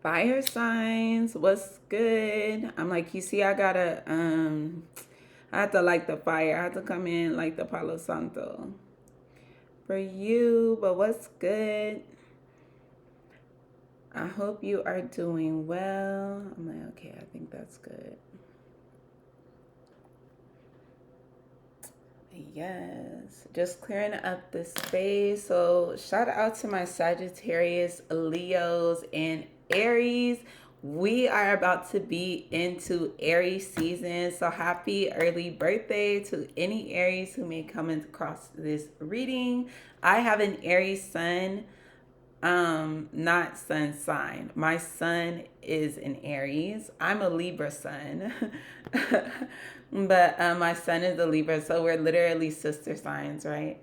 Fire signs, what's good? I'm like, you see, I have to light the fire. I have to come in like the Palo Santo for you. But what's good? I hope you are doing well. I'm like, okay, I think that's good. Yes, just clearing up the space. So, shout out to my Sagittarius, Leos, and Aries. We are about to be into Aries season. So, happy early birthday to any Aries who may come across this reading. I have an Aries sun, not sun sign. My sun is an Aries. I'm a Libra sun. But my son is a Libra, so we're literally sister signs, right?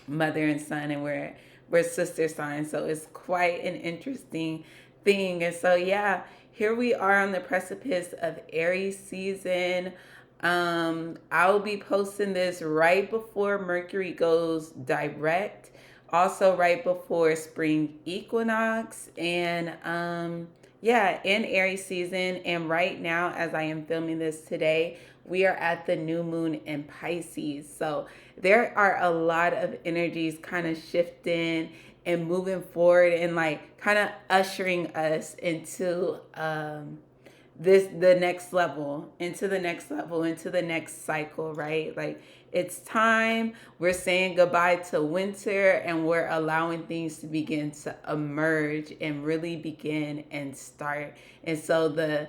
Mother and son, and we're sister signs, so it's quite an interesting thing. And so yeah, here we are on the precipice of Aries season. I'll be posting this right before Mercury goes direct, also right before spring equinox, and yeah, in Aries season. And right now, as I am filming this today, we are at the new moon in Pisces. So there are a lot of energies kind of shifting and moving forward and like kind of ushering us into the next level, into the next level, into the next cycle, right? Like it's time. We're saying goodbye to winter and we're allowing things to begin to emerge and really begin and start. And so the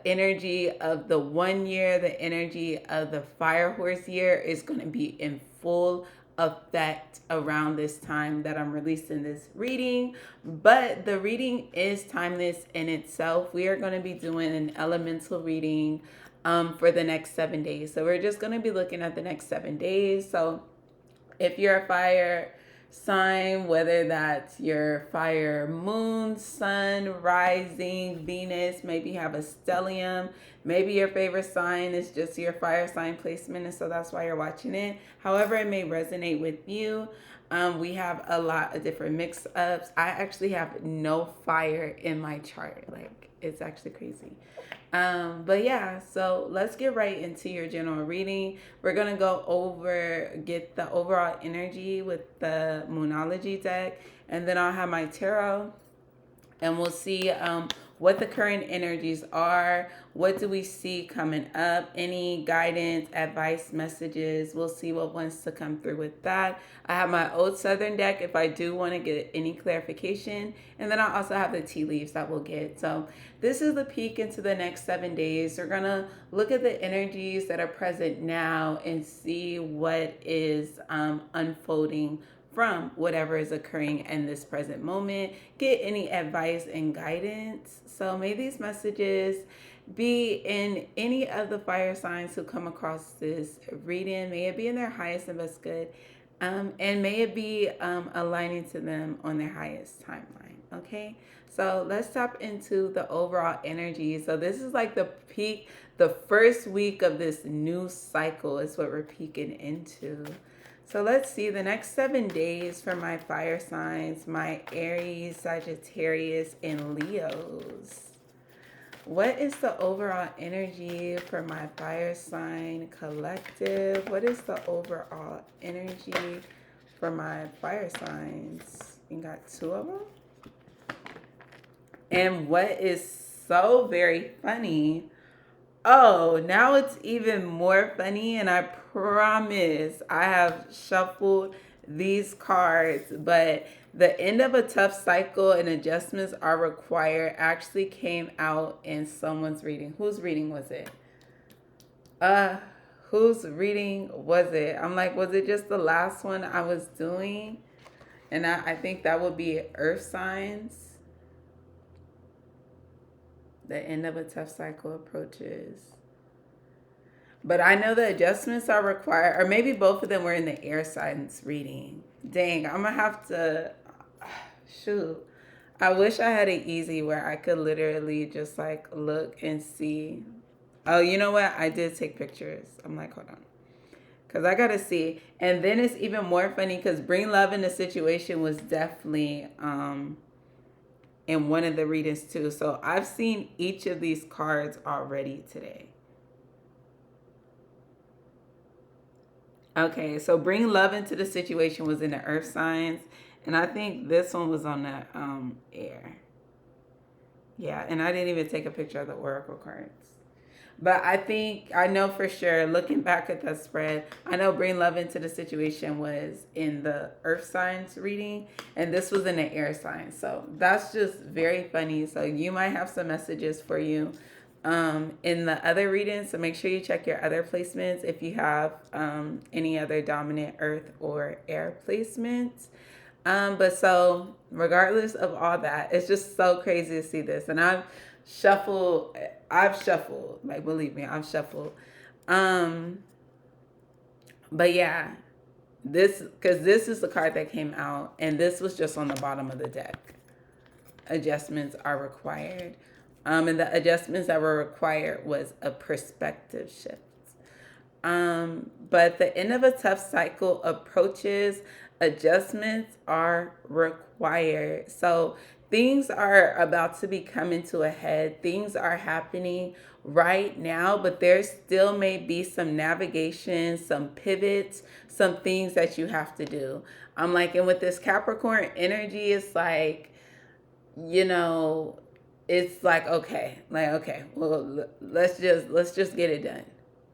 energy of the 1 year, the energy of the fire horse year is going to be in full effect around this time that I'm releasing this reading. But the reading is timeless in itself. We are going to be doing an elemental reading for the next 7 days. So we're just going to be looking at the next 7 days. So if you're a fire sign, whether that's your fire moon, sun, rising, Venus, maybe you have a stellium, maybe your favorite sign is just your fire sign placement, and so that's why you're watching it. However, it may resonate with you. We have a lot of different mix ups. I actually have no fire in my chart. Like, it's actually crazy. But yeah, so let's get right into your general reading. We're going to go over, get the overall energy with the Moonology deck, and then I'll have my tarot, and we'll see what the current energies are. What do we see coming up? Any guidance, advice, messages? We'll see what wants to come through with that. I have my Old Southern deck if I do want to get any clarification. And then I also have the tea leaves that we'll get. So this is the peek into the next 7 days. We're going to look at the energies that are present now and see what is unfolding from whatever is occurring in this present moment. Get any advice and guidance. So may these messages be in any of the fire signs who come across this reading. May it be in their highest and best good. And may it be aligning to them on their highest timeline. Okay, so let's tap into the overall energy. So this is like the peak, the first week of this new cycle is what we're peeking into. So let's see the next 7 days for my fire signs, my Aries, Sagittarius, and Leos. What is the overall energy for my fire sign collective? What is the overall energy for my fire signs? You got two of them. And what is so very funny, oh, now it's even more funny, and I promise I have shuffled these cards, but the end of a tough cycle and adjustments are required actually came out in someone's reading. Whose reading was it? Uh, whose reading was it? I'm like, was it just the last one I was doing? And I think that would be Earth signs. The end of a tough cycle approaches. But I know the adjustments are required, or maybe both of them were in the air signs reading. Dang, I'm gonna have to shoot. I wish I had it easy where I could literally just like look and see. Oh, you know what? I did take pictures. I'm like, hold on. Because I gotta see. And then it's even more funny because Bring Love in the Situation was definitely in one of the readings too. So I've seen each of these cards already today. Okay, so bring love into the situation was in the earth signs. And I think this one was on the air. Yeah, and I didn't even take a picture of the oracle cards. But I think I know for sure, looking back at that spread, I know bring love into the situation was in the earth signs reading, and this was in the air sign. So that's just very funny. So you might have some messages for you in the other readings. So make sure you check your other placements if you have any other dominant earth or air placements. But so regardless of all that, it's just so crazy to see this. And shuffled, I've shuffled, like believe me, I've shuffled. Um, but yeah, because this is the card that came out, and this was just on the bottom of the deck. Adjustments are required. And the adjustments that were required was a perspective shift. But the end of a tough cycle approaches, adjustments are required. So things are about to be coming to a head. Things are happening right now, but there still may be some navigation, some pivots, some things that you have to do. I'm like, and with this Capricorn energy, it's like, you know, it's like, okay, well, let's just get it done,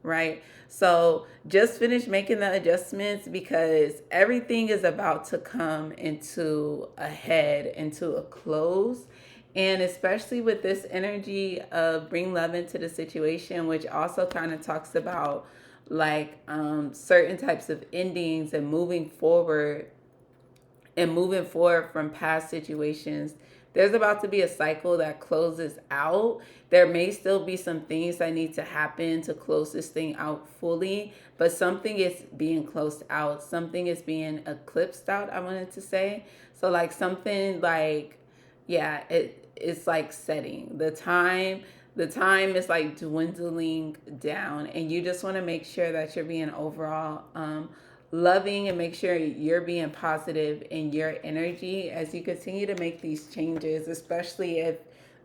right? So just finish making the adjustments because everything is about to come into a head, into a close. And especially with this energy of bring love into the situation, which also kind of talks about like certain types of endings and moving forward from past situations. There's about to be a cycle that closes out. There may still be some things that need to happen to close this thing out fully, but something is being closed out. Something is being eclipsed out, I wanted to say. So like something like, yeah, it's like setting. The time is like dwindling down, and you just want to make sure that you're being overall loving and make sure you're being positive in your energy as you continue to make these changes, especially if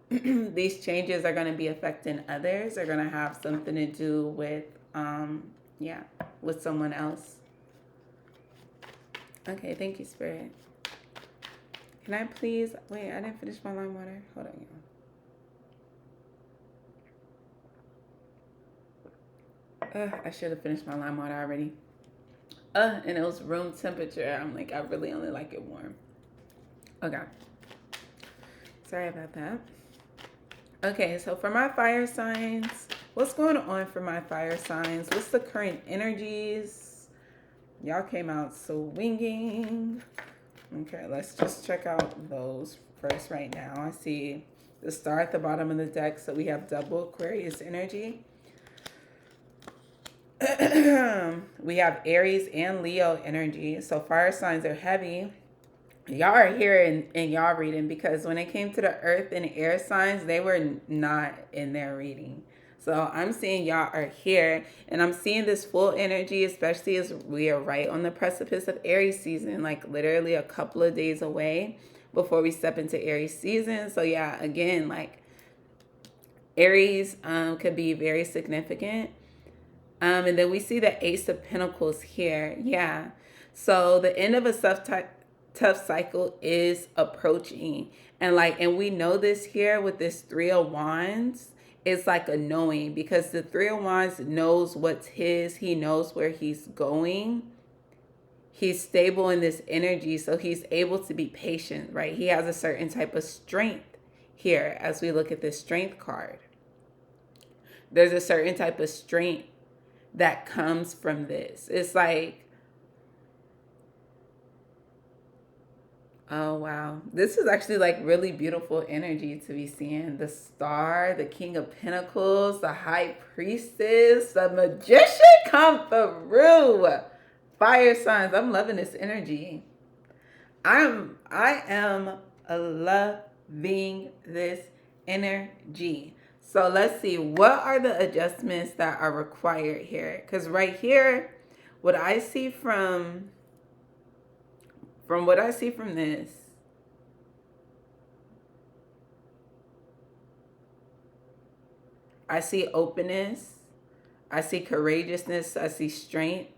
these changes are going to be affecting others, are going to have something to do with yeah, with someone else. Okay, thank you, Spirit. Can I please wait, I didn't finish my lime water. Hold on, y'all. I should have finished my lime water already. And it was room temperature. I'm like, I really only like it warm. Okay. Sorry about that. Okay, so for my fire signs, what's going on for my fire signs? What's the current energies? Y'all came out swinging. Okay, let's just check out those first right now. I see the star at the bottom of the deck, so we have double Aquarius energy. We have Aries and Leo energy. So fire signs are heavy. Y'all are here in y'all reading because when it came to the earth and air signs, they were not in their reading. So I'm seeing y'all are here, and I'm seeing this full energy, especially as we are right on the precipice of Aries season, like literally a couple of days away before we step into Aries season. So yeah, again, like Aries could be very significant. And then we see the Ace of Pentacles here. Yeah. So the end of a tough cycle is approaching. And we know this here with this Three of Wands. It's like a knowing because the Three of Wands knows what's his. He knows where he's going. He's stable in this energy, so he's able to be patient, right? He has a certain type of strength here as we look at this strength card. There's a certain type of strength that comes from this. It's like, oh wow, this is actually like really beautiful energy to be seeing. The star, the King of Pentacles, the High Priestess, the Magician come through. Fire signs, I'm loving this energy. I am loving this energy. So let's see, what are the adjustments that are required here? Because right here, what I see from what I see from this, I see openness. I see courageousness. I see strength.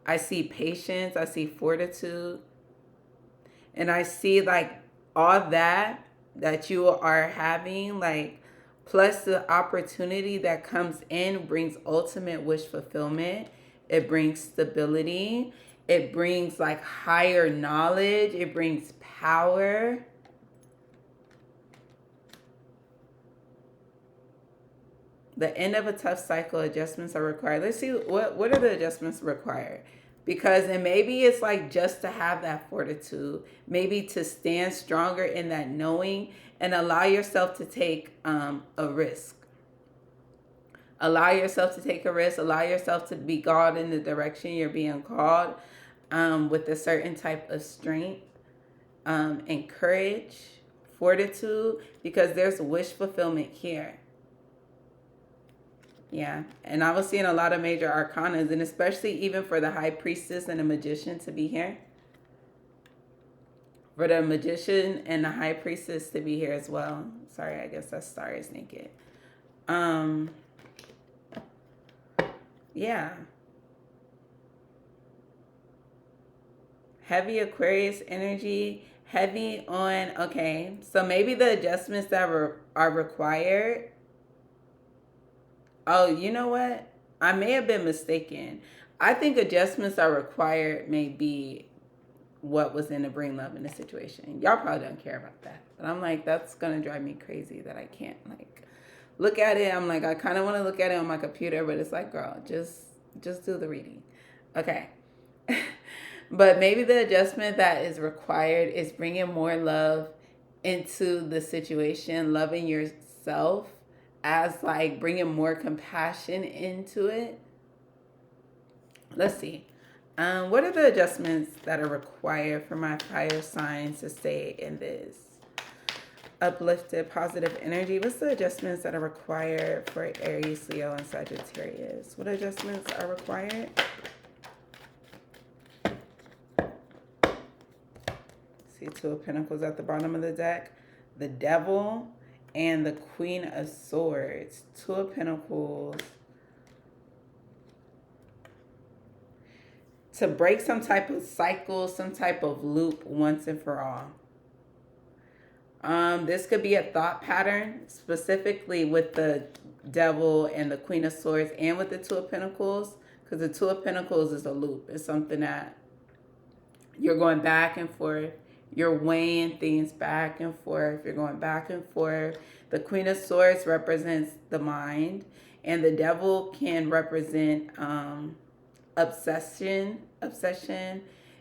I see patience. I see fortitude. And I see like all that you are having, like, plus the opportunity that comes in brings ultimate wish fulfillment. It brings stability. It brings like higher knowledge. It brings power. The end of a tough cycle, adjustments are required. Let's see what are the adjustments required? Because, and maybe it's like just to have that fortitude, maybe to stand stronger in that knowing and allow yourself to take a risk. Allow yourself to take a risk. Allow yourself to be called in the direction you're being called, with a certain type of strength, and courage, fortitude, because there's wish fulfillment here. Yeah, and I was seeing a lot of major arcanas, and especially even for the high priestess and the magician to be here. For the magician and the high priestess to be here as well. Sorry, I guess that star is naked. Yeah. Heavy Aquarius energy, heavy on, okay, so maybe the adjustments that are required. Oh, you know what? I may have been mistaken. I think adjustments are required may be what was in the bring love in the situation. Y'all probably don't care about that. But I'm like, that's gonna drive me crazy that I can't like look at it. I'm like, I kind of want to look at it on my computer, but it's like, girl, just do the reading. Okay. But maybe the adjustment that is required is bringing more love into the situation, loving yourself, as like bringing more compassion into it. Let's see. What are the adjustments that are required for my fire signs to stay in this uplifted, positive energy? What's the adjustments that are required for Aries, Leo, and Sagittarius? What adjustments are required? See, Two of Pentacles at the bottom of the deck. The Devil and the Queen of Swords. Two of Pentacles. To break some type of cycle, some type of loop once and for all. This could be a thought pattern, specifically with the Devil and the Queen of Swords and with the Two of Pentacles, because the Two of Pentacles is a loop. It's something that you're going back and forth. You're weighing things back and forth. You're going back and forth. The Queen of Swords represents the mind, and the Devil can represent obsession.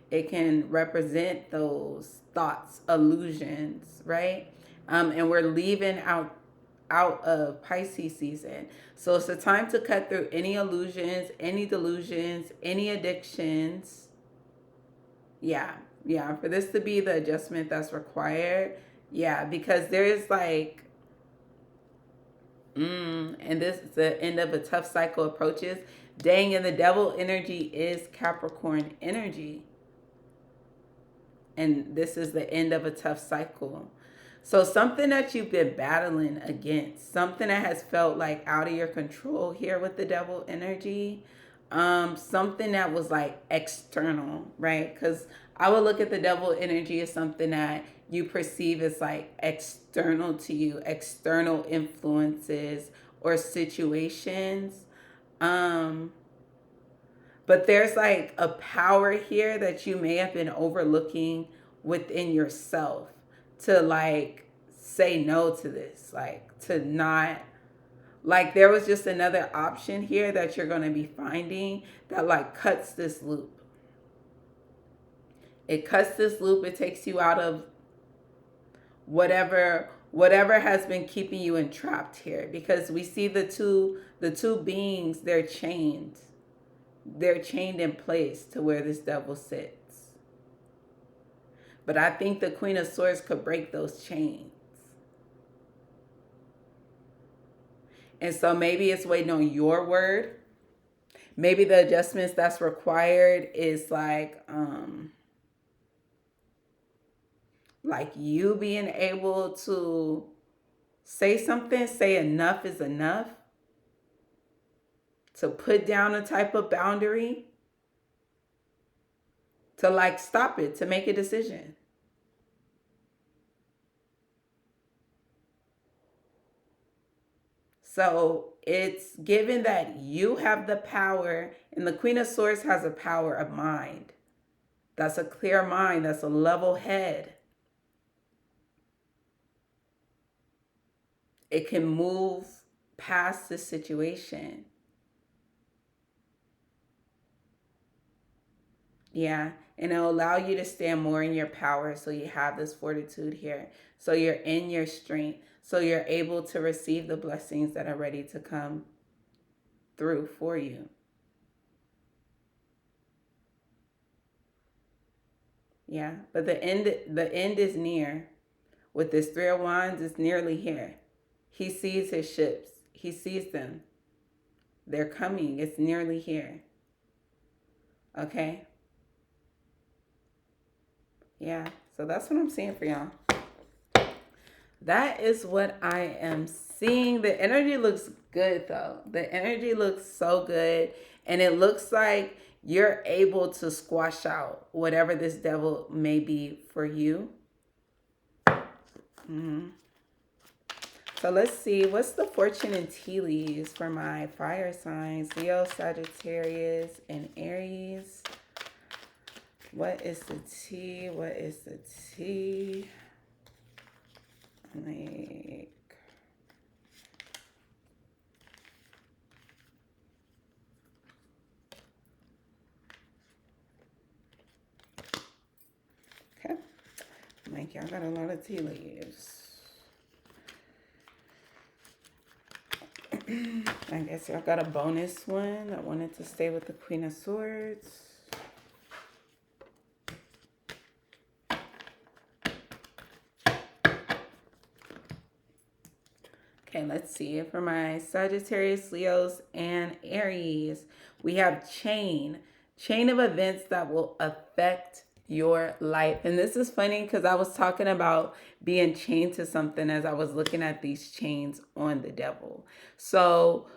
It can represent those thoughts, illusions, right? And we're leaving out of Pisces season. So it's a time to cut through any illusions, any delusions, any addictions. Yeah, for this to be the adjustment that's required. Yeah, because there is like, and this is the end of a tough cycle approaches. Dang, and the Devil energy is Capricorn energy. And this is the end of a tough cycle. So something that you've been battling against, something that has felt like out of your control here with the Devil energy, something that was like external, right? Because I would look at the Devil energy as something that you perceive as like external to you, external influences or situations. But there's like a power here that you may have been overlooking within yourself to like say no to this, like to not, like there was just another option here that you're going to be finding that like cuts this loop. It cuts this loop. It takes you out of whatever has been keeping you entrapped here, because we see the two beings, they're chained in place to where this Devil sits. But I think the Queen of Swords could break those chains. And so maybe it's waiting on your word. Maybe the adjustments that's required is like you being able to say something, say enough is enough. to put down a type of boundary, to like stop it, to make a decision. So it's given that you have the power, and the Queen of Swords has a power of mind. That's a clear mind, that's a level head. It can move past the situation. Yeah, and it'll allow you to stand more in your power. So you have this fortitude here. So you're in your strength. So you're able to receive the blessings that are ready to come through for you. Yeah, but the end is near. With this Three of Wands, it's nearly here. He sees his ships. He sees them. They're coming. It's nearly here. Okay? Yeah. So that's what I'm seeing for y'all. That is what I am seeing. The energy looks good though. The energy looks so good. And it looks like you're able to squash out whatever this devil may be for you. Mm-hmm. So let's see. What's the fortune and tea leaves for my fire signs? Leo, Sagittarius, and Aries. What is the tea? What is the tea? Like, okay. Like, y'all got a lot of tea leaves. I guess y'all got a bonus one. I wanted to stay with the Queen of Swords. Okay, let's see. For my Sagittarius, Leos, and Aries, we have chain of events that will affect your life. And this is funny because I was talking about being chained to something as I was looking at these chains on the devil. So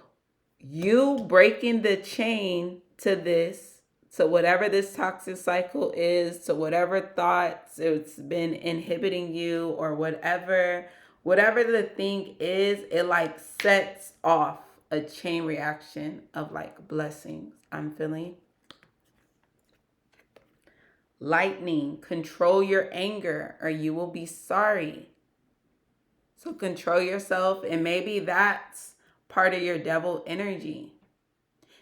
you breaking the chain to this, to whatever this toxic cycle is, to whatever thoughts it's been inhibiting you, or whatever the thing is, it like sets off a chain reaction of like blessings. I'm feeling lightning. Control your anger or you will be sorry. So control yourself, and maybe that's part of your devil energy.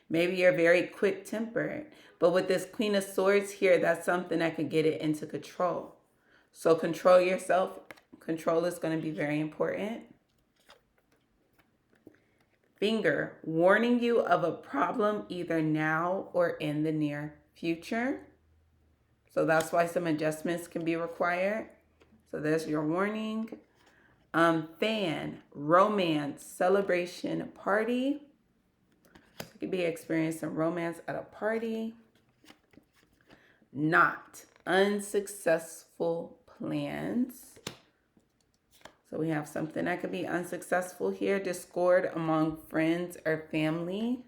Maybe you're very quick tempered, but with this Queen of Swords here, that's something that could get it into control. So control yourself. Control is going to be very important. Finger, warning you of a problem either now or in the near future. So that's why some adjustments can be required. So there's your warning. Fan, romance, celebration, party. You could be experiencing romance at a party. Not, unsuccessful plans. So we have something that could be unsuccessful here. Discord among friends or family.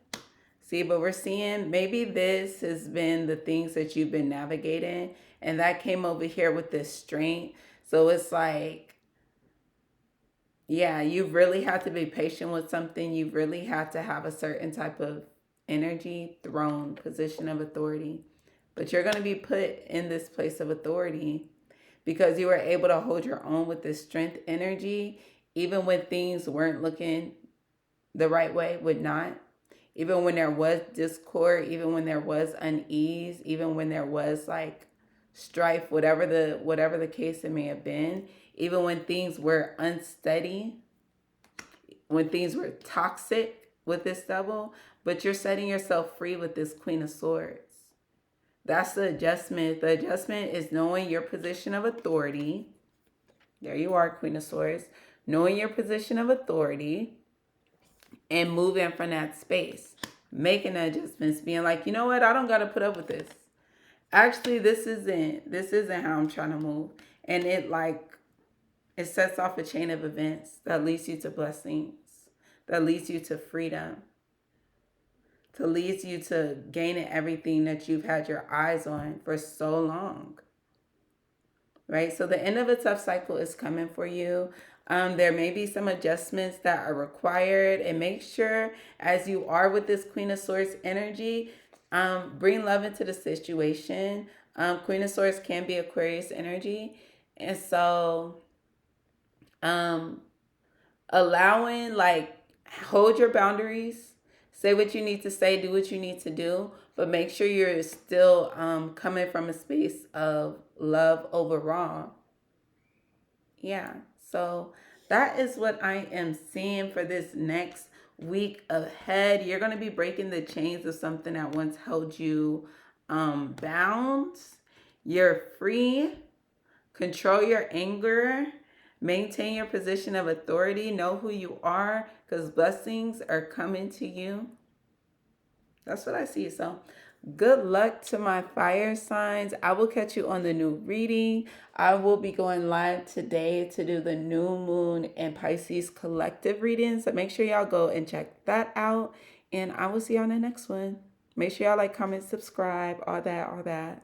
See, but we're seeing maybe this has been the things that you've been navigating, and that came over here with this strength. So it's like, yeah, you've really had to be patient with something. You've really had to have a certain type of energy, throne, position of authority. But you're going to be put in this place of authority because you were able to hold your own with this strength energy, even when things weren't looking the right way, would not. Even when there was discord, even when there was unease, even when there was like strife, whatever the case it may have been, even when things were unsteady, when things were toxic with this devil, but you're setting yourself free with this Queen of Swords. That's the adjustment. The adjustment is knowing your position of authority. There you are, Queen of Swords. Knowing your position of authority and moving from that space. Making adjustments, being like, you know what, I don't got to put up with this. Actually, this isn't how I'm trying to move. And it sets off a chain of events that leads you to blessings, that leads you to freedom. to lead you to gaining everything that you've had your eyes on for so long, right? So the end of a tough cycle is coming for you. There may be some adjustments that are required, and make sure as you are with this Queen of Swords energy, bring love into the situation. Queen of Swords can be Aquarius energy, and so um, allowing, like, hold your boundaries, say what you need to say, do what you need to do, but make sure you're still coming from a space of love overall. Yeah, so that is what I am seeing for this next week ahead. You're going to be breaking the chains of something that once held you bound. You're free. Control your anger. Maintain your position of authority. Know who you are, because blessings are coming to you. That's what I see. So good luck to my fire signs. I will catch you on the new reading. I will be going live today to do the new moon and Pisces collective reading. So make sure y'all go and check that out. And I will see y'all on the next one. Make sure y'all like, comment, subscribe, all that, all that.